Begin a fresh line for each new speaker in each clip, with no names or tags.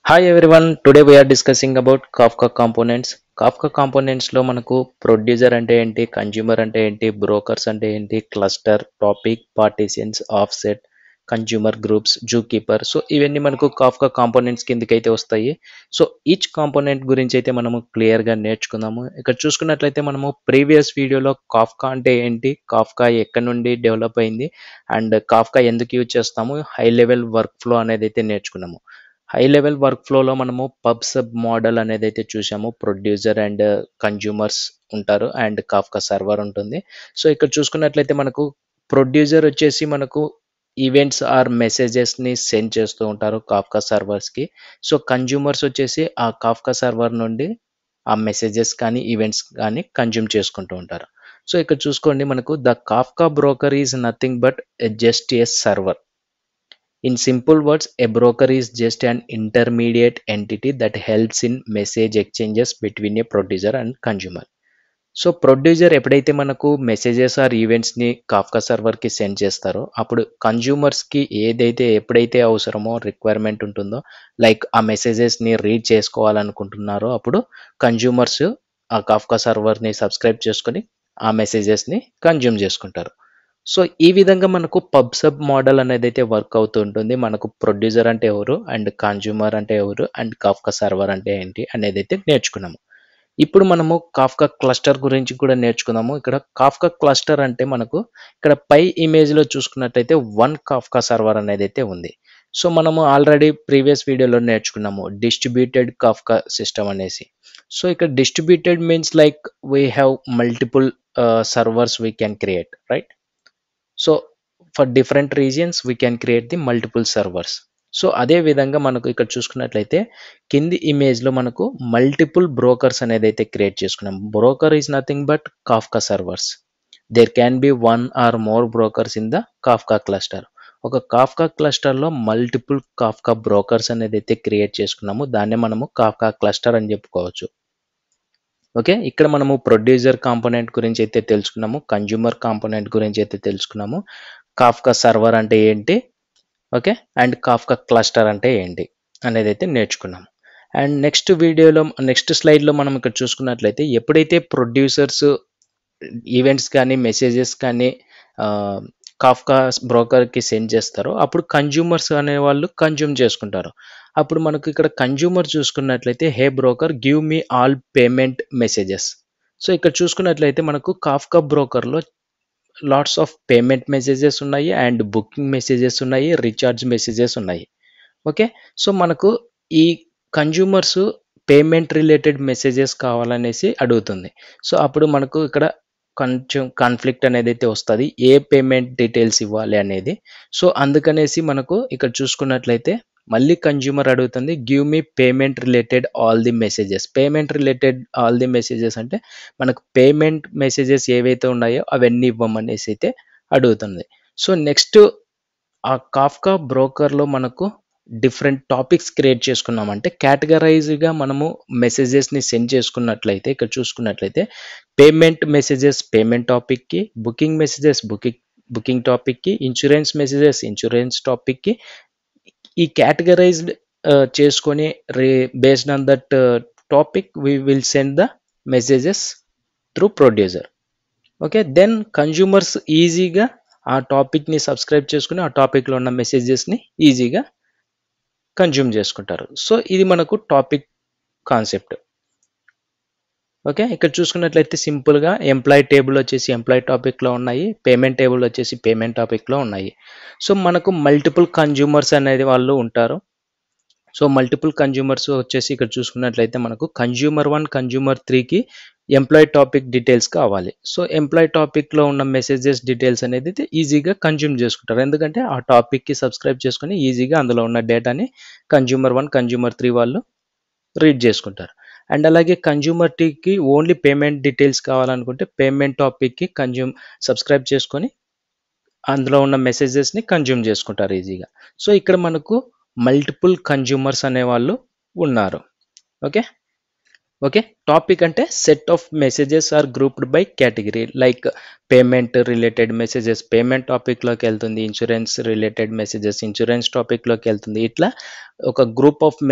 Hi everyone, today we are discussing about Kafka components. Kafka components లో మనకు producer అంటే ఏంటి, కన్జ్యూమర్ అంటే ఏంటి, బ్రోకర్స్ అంటే ఏంటి, cluster, topic, partitions, offset, consumer groups, zoo keeper. So ఇవన్నీ మనకు కాఫ్కా కాంపోనెంట్స్ కిందకైతే వస్తాయి. సో ఈచ్ కాంపోనెంట్ గురించి అయితే మనము క్లియర్గా నేర్చుకుందాము. ఇక్కడ చూసుకున్నట్లయితే మనము ప్రీవియస్ వీడియోలో కాఫ్కా అంటే ఏంటి, కాఫ్కా ఎక్కడి నుండి డెవలప్ అయింది అండ్ కాఫ్కా ఎందుకు యూజ్ చేస్తాము, హై లెవెల్ వర్క్ ఫ్లో అనేది అయితే నేర్చుకున్నాము. హై లెవెల్ వర్క్ ఫ్లోలో మనము పబ్ సబ్ మోడల్ అనేది అయితే చూసాము. ప్రొడ్యూసర్ అండ్ కన్జ్యూమర్స్ ఉంటారు అండ్ కాఫ్కా సర్వర్ ఉంటుంది. సో ఇక్కడ చూసుకున్నట్లయితే మనకు ప్రొడ్యూసర్ వచ్చేసి మనకు ఈవెంట్స్ ఆర్ మెసేజెస్ని సెండ్ చేస్తూ ఉంటారు కాఫ్కా సర్వర్స్కి. సో కన్జ్యూమర్స్ వచ్చేసి ఆ కాఫ్కా సర్వర్ నుండి ఆ మెసేజెస్ కానీ ఈవెంట్స్ కానీ కన్జ్యూమ్ చేసుకుంటూ ఉంటారు. సో ఇక్కడ చూసుకోండి, మనకు the Kafka broker is nothing but just a server. In simple words, a broker is just an intermediate entity that helps in message exchanges between a producer and consumer. So producer ఎప్పుడైతే మనకు messages are ఈవెంట్స్ని Kafka సర్వర్కి send చేస్తారో అప్పుడు కన్జ్యూమర్స్కి ఏదైతే ఎప్పుడైతే అవసరమో requirement ఉంటుందో, like ఆ మెసేజెస్ని read చేసుకోవాలనుకుంటున్నారో అప్పుడు కన్జ్యూమర్స్ ఆ కాఫ్కా సర్వర్ని సబ్స్క్రైబ్ చేసుకొని ఆ మెసేజెస్ని కన్జ్యూమ్ చేసుకుంటారు. సో ఈ విధంగా మనకు పబ్ సబ్ మోడల్ అనేది అయితే వర్క్ అవుతూ ఉంటుంది. మనకు ప్రొడ్యూసర్ అంటే ఎవరు అండ్ కన్జ్యూమర్ అంటే ఎవరు అండ్ కాఫ్కా సర్వర్ అంటే ఏంటి అనేది అయితే నేర్చుకున్నాము. ఇప్పుడు మనము కాఫ్కా క్లస్టర్ గురించి కూడా నేర్చుకుందాము. ఇక్కడ కాఫ్కా క్లస్టర్ అంటే మనకు ఇక్కడ పై ఇమేజ్లో చూసుకున్నట్టయితే వన్ కాఫ్కా సర్వర్ అనేది అయితే ఉంది. సో మనము ఆల్రెడీ ప్రీవియస్ వీడియోలో నేర్చుకున్నాము డిస్ట్రిబ్యూటెడ్ కాఫ్కా సిస్టమ్ అనేసి. సో ఇక్కడ distributed means like we have multiple servers we can create, right? So for different regions we can create the multiple servers. So అదే విధంగా మనకు ఇక్కడ చూసుకున్నట్లయితే కింది ఇమేజ్లో మనకు మల్టిపుల్ బ్రోకర్స్ అనేది అయితే క్రియేట్ చేసుకున్నాం. Broker is nothing but Kafka servers. There can be one or more brokers in the Kafka cluster. ఒక కాఫ్కా క్లస్టర్లో మల్టిపుల్ కాఫ్కా బ్రోకర్స్ అనేది అయితే క్రియేట్ చేసుకున్నాము. దాన్నే మనము కాఫ్కా క్లస్టర్ అని చెప్పుకోవచ్చు. ఓకే, ఇక్కడ మనము ప్రొడ్యూసర్ కాంపోనెంట్ గురించి అయితే తెలుసుకున్నాము, కన్జ్యూమర్ కాంపోనెంట్ గురించి అయితే తెలుసుకున్నాము, కాఫ్కా సర్వర్ అంటే ఏంటి, ఓకే, అండ్ కాఫ్కా క్లస్టర్ అంటే ఏంటి అనేది అయితే నేర్చుకున్నాము. అండ్ నెక్స్ట్ వీడియోలో నెక్స్ట్ స్లైడ్లో మనం ఇక్కడ చూసుకున్నట్లయితే ఎప్పుడైతే ప్రొడ్యూసర్స్ ఈవెంట్స్ కానీ మెసేజెస్ కానీ కాఫ్కా బ్రోకర్కి సెండ్ చేస్తారో అప్పుడు కన్జ్యూమర్స్ అనేవాళ్ళు కన్జ్యూమ్ చేసుకుంటారు. అప్పుడు మనకు ఇక్కడ కన్జ్యూమర్ చూసుకున్నట్లయితే hey broker give me all payment messages. So ఇక్కడ చూసుకున్నట్లయితే మనకు కాఫ్కా బ్రోకర్లో లాట్స్ ఆఫ్ పేమెంట్ మెసేజెస్ ఉన్నాయి అండ్ బుకింగ్ మెసేజెస్ ఉన్నాయి, రీఛార్జ్ మెసేజెస్ ఉన్నాయి. ఓకే, సో మనకు ఈ కన్జ్యూమర్స్ పేమెంట్ రిలేటెడ్ మెసేజెస్ కావాలనేసి అడుగుతుంది. సో అప్పుడు మనకు ఇక్కడ కొంచెం కాన్ఫ్లిక్ట్ అనేది అయితే వస్తుంది, ఏ పేమెంట్ డీటెయిల్స్ ఇవ్వాలి అనేది. సో అందుకనేసి మనకు ఇక్కడ చూసుకున్నట్లయితే మళ్ళీ కన్జ్యూమర్ అడుగుతుంది give me payment related all the messages. Payment related all the messages అంటే మనకు పేమెంట్ మెసేజెస్ ఏవైతే ఉన్నాయో అవన్నీ ఇవ్వమనేసి అయితే అడుగుతుంది. సో నెక్స్ట్ ఆ కాఫ్కా బ్రోకర్లో మనకు డిఫరెంట్ టాపిక్స్ క్రియేట్ చేసుకున్నామంటే కేటగరైజ్గా మనము మెసేజెస్ని సెండ్ చేసుకున్నట్లయితే ఇక్కడ చూసుకున్నట్లయితే పేమెంట్ మెసేజెస్ పేమెంట్ టాపిక్కి, బుకింగ్ మెసేజెస్ బుకింగ్ టాపిక్కి, ఇన్సూరెన్స్ మెసేజెస్ ఇన్సూరెన్స్ టాపిక్కి, ఈ కేటగరైజ్డ్ చేసుకొని based on that topic we will send the messages through producer. Okay, then consumers ఈజీగా ఆ టాపిక్ని సబ్స్క్రైబ్ చేసుకుని ఆ టాపిక్లో ఉన్న మెసేజెస్ని ఈజీగా కన్జ్యూమ్ చేసుకుంటారు. సో ఇది మనకు టాపిక్ కాన్సెప్ట్. ఓకే, ఇక్కడ చూసుకున్నట్లయితే సింపుల్గా ఎంప్లాయీ టేబుల్ వచ్చేసి ఎంప్లాయీ టాపిక్లో ఉన్నాయి, పేమెంట్ టేబుల్ వచ్చేసి పేమెంట్ టాపిక్లో ఉన్నాయి. సో మనకు మల్టిపుల్ కన్జ్యూమర్స్ అనేది వాళ్ళు ఉంటారు. సో మల్టిపుల్ కన్జ్యూమర్స్ వచ్చేసి ఇక్కడ చూసుకున్నట్లయితే మనకు కన్జ్యూమర్ 1 కన్జ్యూమర్ 3కి ఎంప్లాయీ టాపిక్ డీటెయిల్స్ కావాలి. సో ఎంప్లాయీ టాపిక్లో ఉన్న మెసేజెస్ డీటెయిల్స్ అనేది ఈజీగా కన్జ్యూమ్ చేసుకుంటారు, ఎందుకంటే ఆ టాపిక్కి సబ్స్క్రైబ్ చేసుకొని ఈజీగా అందులో ఉన్న డేటాని కన్జ్యూమర్ 1 కన్జ్యూమర్ 3 వాళ్ళు రీడ్ చేసుకుంటారు. అండ్ అలాగే కన్జ్యూమర్ 2కి ఓన్లీ పేమెంట్ డీటెయిల్స్ కావాలనుకుంటే పేమెంట్ టాపిక్కి సబ్స్క్రైబ్ చేసుకొని అందులో ఉన్న మెసేజెస్ని కన్జ్యూమ్ చేసుకుంటారు ఈజీగా. సో ఇక్కడ మనకు మల్టిపుల్ కన్జ్యూమర్స్ అనేవాళ్ళు ఉన్నారు. Okay, okay. టాపిక్ అంటే set of messages are grouped by category like payment related messages payment టాపిక్‌లోకి వెళ్తుంది. ఇన్స్యూరెన్స్ రిలేటెడ్ మెసేజెస్ ఇన్స్యూరెన్స్ టాపిక్‌లోకి వెళ్తుంది. ఇట్లా ఒక గ్రూప్ ఆఫ్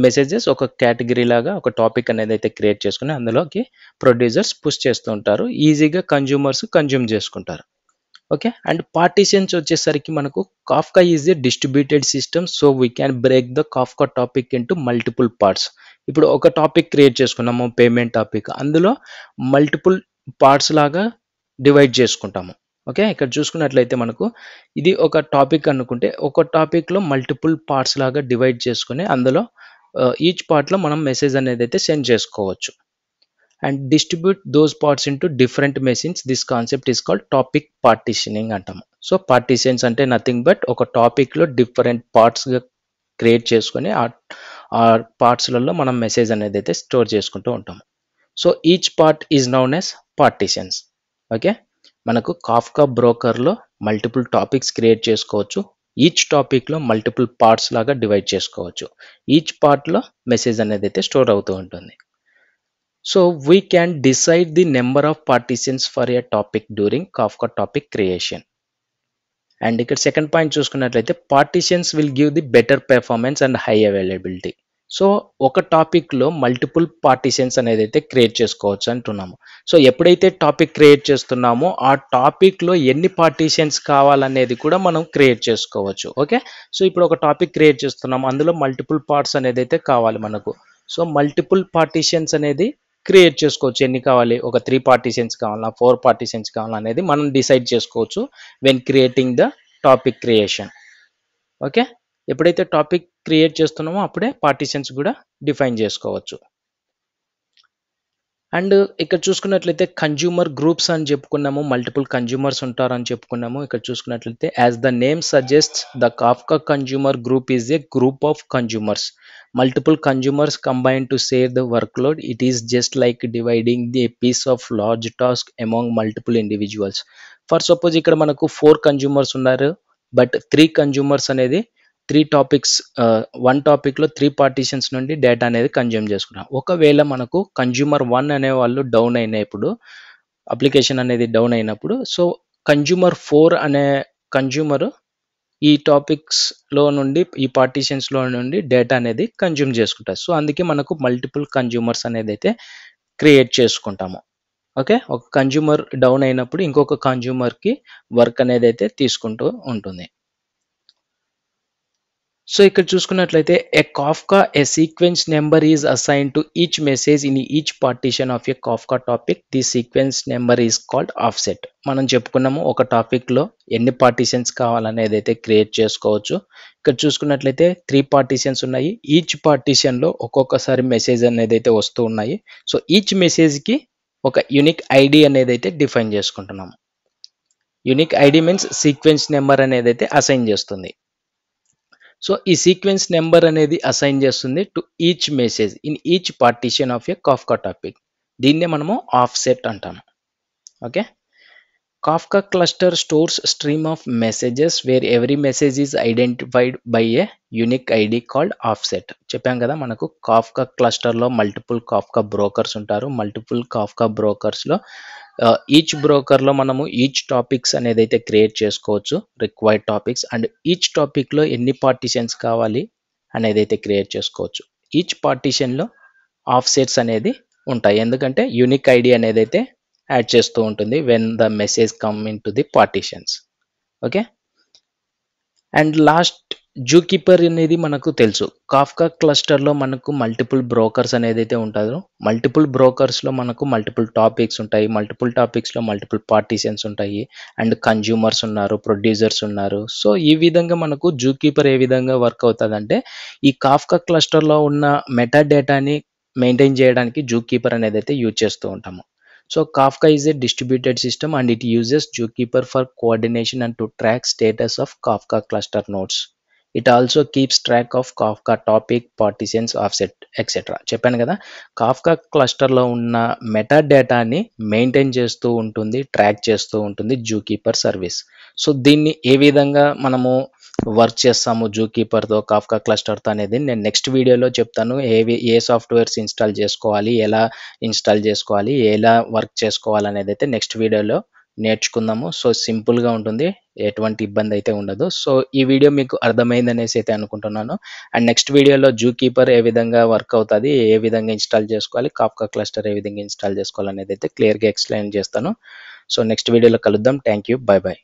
మెసేజెస్ ఒక కేటగిరీ లాగా ఒక టాపిక్ అనేది అయితే క్రియేట్ చేసుకొని అందులోకి ప్రొడ్యూసర్స్ పుష్ చేస్తూ ఉంటారు. ఈజీగా కన్జ్యూమర్స్ కన్జ్యూమ్ చేసుకుంటారు. ఓకే. అండ్ పార్టిషన్స్ వచ్చేసరికి మనకు Kafka is a distributed system. So we can break the Kafka topic into multiple parts. ఇప్పుడు ఒక టాపిక్ క్రియేట్ చేసుకున్నాము పేమెంట్ టాపిక్. అందులో మల్టిపుల్ పార్ట్స్ లాగా డివైడ్ చేసుకుంటాము. ఓకే. ఇక్కడ చూసుకున్నట్లయితే మనకు ఇది ఒక టాపిక్ అనుకుంటే ఒక టాపిక్‌లో మల్టిపుల్ పార్ట్స్ లాగా డివైడ్ చేసుకొని అందులో ఈచ్ పార్ట్‌లో మనం మెసేజ్ అనేది అయితే సెండ్ చేసుకోవచ్చు. And distribute those parts into different machines. This concept is called topic partitioning అంటాము. సో పార్టిషన్స్ అంటే నథింగ్ బట్ ఒక టాపిక్లో డిఫరెంట్ పార్ట్స్గా క్రియేట్ చేసుకొని ఆ పార్ట్స్లలో మనం మెసేజ్ అనేది అయితే స్టోర్ చేసుకుంటూ ఉంటాము. So each part is noun as partitions. Okay. మనకు కాఫ్కా బ్రోకర్లో మల్టిపుల్ టాపిక్స్ క్రియేట్ చేసుకోవచ్చు. ఈచ్ టాపిక్లో మల్టిపుల్ పార్ట్స్ లాగా డివైడ్ చేసుకోవచ్చు. ఈచ్ పార్ట్లో మెసేజ్ అనేది అయితే స్టోర్ అవుతూ ఉంటుంది. So we can decide the number of partitions for a topic during Kafka topic creation. And ఇక్కడ సెకండ్ పాయింట్ చూసుకున్నట్లయితే partitions will give the better performance and high availability. So ఒక టాపిక్లో multiple partitions అనేది అయితే create చేసుకోవచ్చు అంటున్నాము. So ఎప్పుడైతే topic create చేస్తున్నామో ఆ టాపిక్లో ఎన్ని పార్టిషన్స్ కావాలనేది కూడా మనం క్రియేట్ చేసుకోవచ్చు. ఓకే. సో ఇప్పుడు ఒక టాపిక్ క్రియేట్ చేస్తున్నాము అందులో మల్టిపుల్ పార్ట్స్ అనేది అయితే కావాలి మనకు. సో మల్టిపుల్ పార్టిషన్స్ అనేది క్రియేట్ చేసుకోవచ్చు. ఎన్ని కావాలి, ఒక 3 పార్టిషన్స్ కావాలా 4 పార్టిషన్స్ కావాలా అనేది మనం డిసైడ్ చేసుకోవచ్చు when creating the topic creation. Okay. ఎప్పుడైతే టాపిక్ క్రియేట్ చేస్తున్నామో అప్పుడే పార్టిషన్స్ కూడా డిఫైన్ చేసుకోవచ్చు. అండ్ ఇక్కడ చూసుకున్నట్లయితే కన్జ్యూమర్ గ్రూప్స్ అని చెప్పుకున్నాము, మల్టిపుల్ కన్జ్యూమర్స్ ఉంటారని చెప్పుకున్నాము. ఇక్కడ చూసుకున్నట్లయితే as the name suggest the Kafka consumer group is a group of consumers. Multiple consumers combine to share the workload. It is just like dividing the piece of large task among multiple individuals. For suppose ఇక్కడ మనకు 4 consumers ఉన్నారు, but 3 consumers అనేది 3 topics one టాపిక్లో 3 partitions నుండి data అనేది consume చేసుకున్నాం. ఒకవేళ మనకు కన్జ్యూమర్ 1 అనే వాళ్ళు డౌన్ అయినప్పుడు అప్లికేషన్ అనేది డౌన్ అయినప్పుడు సో కన్జ్యూమర్ 4 అనే కన్జ్యూమర్ ఈ టాపిక్స్లో నుండి ఈ పార్టిషన్స్లో నుండి డేటా అనేది కన్జ్యూమ్ చేసుకుంటారు. సో అందుకే మనకు మల్టిపుల్ కన్జ్యూమర్స్ అనేది అయితే క్రియేట్ చేసుకుంటాము. ఓకే. ఒక కన్జ్యూమర్ డౌన్ అయినప్పుడు ఇంకొక కన్జ్యూమర్కి వర్క్ అనేది అయితే తీసుకుంటూ ఉంటుంది. సో ఇక్కడ చూసుకున్నట్లయితే a sequence number is assign to each message in each partition of a Kafka topic. The sequence number is called offset. మనం చెప్పుకున్నాము ఒక టాపిక్లో ఎన్ని పార్టిషన్స్ కావాలనేది అయితే క్రియేట్ చేసుకోవచ్చు. ఇక్కడ చూసుకున్నట్లయితే 3 పార్టిషన్స్ ఉన్నాయి. ఈచ్ పార్టిషన్లో ఒక్కొక్కసారి మెసేజ్ అనేది అయితే వస్తూ ఉన్నాయి. సో ఈచ్ మెసేజ్కి ఒక యూనిక్ ఐడి అనేది అయితే డిఫైన్ చేసుకుంటున్నాము. Unique ID means sequence number అనేది అయితే అసైన్ చేస్తుంది. సో ఈ సీక్వెన్స్ నెంబర్ అనేది అసైన్ చేస్తుంది to each message in each partition of a Kafka topic. దీన్నే మనము ఆఫ్సెట్ అంటాము. Okay. Kafka cluster stores stream of messages where every message is identified by a unique ID called offset. చెప్పాం కదా మనకు Kafka క్లస్టర్లో multiple Kafka brokers ఉంటారు. Multiple Kafka బ్రోకర్స్లో each బ్రోకర్లో మనము each topics అనేది అయితే క్రియేట్ చేసుకోవచ్చు, రిక్వైర్డ్ టాపిక్స్. అండ్ ఈచ్ టాపిక్లో ఎన్ని పార్టిషన్స్ కావాలి అనేది అయితే క్రియేట్ చేసుకోవచ్చు. ఈచ్ పార్టిషన్లో ఆఫ్సెట్స్ అనేది ఉంటాయి, ఎందుకంటే యూనిక్ ఐడి అనేది అయితే యాడ్ చేస్తూ ఉంటుంది when the message come in to the partitions. Okay. And last zoo keeper అనేది మనకు తెలుసు. కాఫ్కా క్లస్టర్లో మనకు మల్టిపుల్ బ్రోకర్స్ అనేది అయితే ఉంటారు. మల్టిపుల్ బ్రోకర్స్లో మనకు మల్టిపుల్ టాపిక్స్ ఉంటాయి. మల్టిపుల్ టాపిక్స్లో మల్టిపుల్ పార్టిషన్స్ ఉంటాయి. అండ్ కన్జ్యూమర్స్ ఉన్నారు, ప్రొడ్యూసర్స్ ఉన్నారు. సో ఈ విధంగా మనకు జూ కీపర్ ఏ విధంగా వర్క్ అవుతుందంటే ఈ కాఫ్కా క్లస్టర్లో ఉన్న మెటా డేటాని మెయింటైన్ చేయడానికి జూ కీపర్ అనేది అయితే యూజ్ చేస్తూ ఉంటాము. So Kafka is a distributed system and it uses Zookeeper for coordination and to track status of Kafka cluster nodes. It also keeps track of Kafka topic, partitions, offset, etc. చెప్పాను కదా, Kafka క్లస్టర్లో ఉన్న meta డేటాని maintain చేస్తూ ఉంటుంది, track చేస్తూ ఉంటుంది ZooKeeper service. So దీన్ని ఏ విధంగా మనము వర్క్ చేస్తాము జూ కీపర్తో, కాఫ్కా క్లస్టర్తో అనేది నేను నెక్స్ట్ వీడియోలో చెప్తాను. ఏ సాఫ్ట్వేర్స్ ఇన్స్టాల్ చేసుకోవాలి, ఎలా ఇన్స్టాల్ చేసుకోవాలి, ఎలా వర్క్ చేసుకోవాలనేది అయితే నెక్స్ట్ వీడియోలో నేర్చుకుందాము. సో సింపుల్గా ఉంటుంది, ఎటువంటి ఇబ్బంది అయితే ఉండదు. సో ఈ వీడియో మీకు అర్థమైందనేసి అయితే అనుకుంటున్నాను. అండ్ నెక్స్ట్ వీడియోలో జూ కీపర్ ఏ విధంగా వర్క్ అవుతుంది, ఏ విధంగా ఇన్స్టాల్ చేసుకోవాలి, కాఫ్కా క్లస్టర్ ఏ విధంగా ఇన్స్టాల్ చేసుకోవాలి అనేది అయితే క్లియర్గా ఎక్స్ప్లెయిన్ చేస్తాను. సో నెక్స్ట్ వీడియోలో కలుద్దాం. Thank you. By by.